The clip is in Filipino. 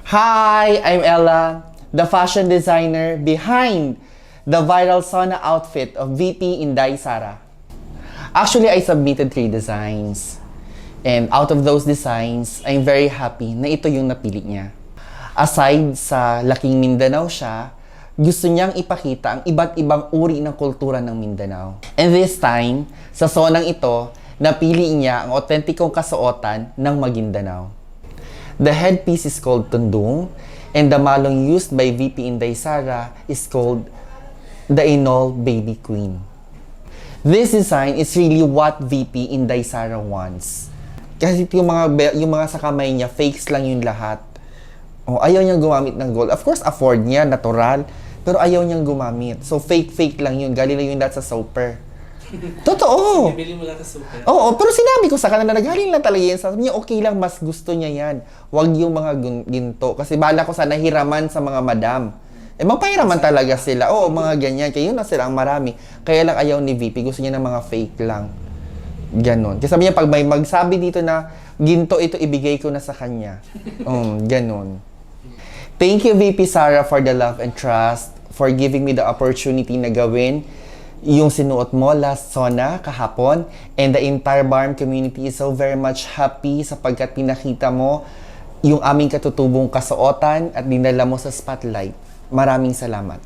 Hi, I'm Ella, the fashion designer behind the viral Sona outfit of VP Inday Sara. Actually, I submitted 3 designs. And out of those designs, I'm very happy na ito yung napili niya. Aside sa laking Mindanao siya, gusto niyang ipakita ang iba't ibang uri ng kultura ng Mindanao. And this time, sa sonang ito, napili niya ang authenticong kasuotan ng Maguindanao. The headpiece is called Tundung, and the malong used by VP Inday Sara is called the Inol Baby Queen. This design is really what VP Inday Sara wants. Kasi yung mga sa kamay niya, fakes lang yung lahat. Oh, ayaw niyang gumamit ng gold. Of course, afford niya, natural. Pero ayaw niyang gumamit. So, fake lang yun. Galing lang yun lahat sa Soper. Totoo! Bili mo lang sa super. Oo, pero sinabi ko sa kanila na galing lang talaga yan. Sabi niya, okay lang, mas gusto niya yan. Huwag yung mga ginto. Kasi bala ko sana hiraman sa mga madam. Eh, magpahiraman talaga sila. Oo, mga ganyan. Kaya yun na sila ang marami. Kaya lang ayaw ni VP. Gusto niya ng mga fake lang. Ganon. Kasi sabi niya, pag may magsabi dito na ginto ito, ibigay ko na sa kanya. Ganon. Thank you, VP Sara, for the love and trust, for giving me the opportunity na gawin yung sinuot mo last Sona kahapon, and the entire BARM community is so very much happy sapagkat pinakita mo yung aming katutubong kasuotan at dinala mo sa spotlight. Maraming salamat.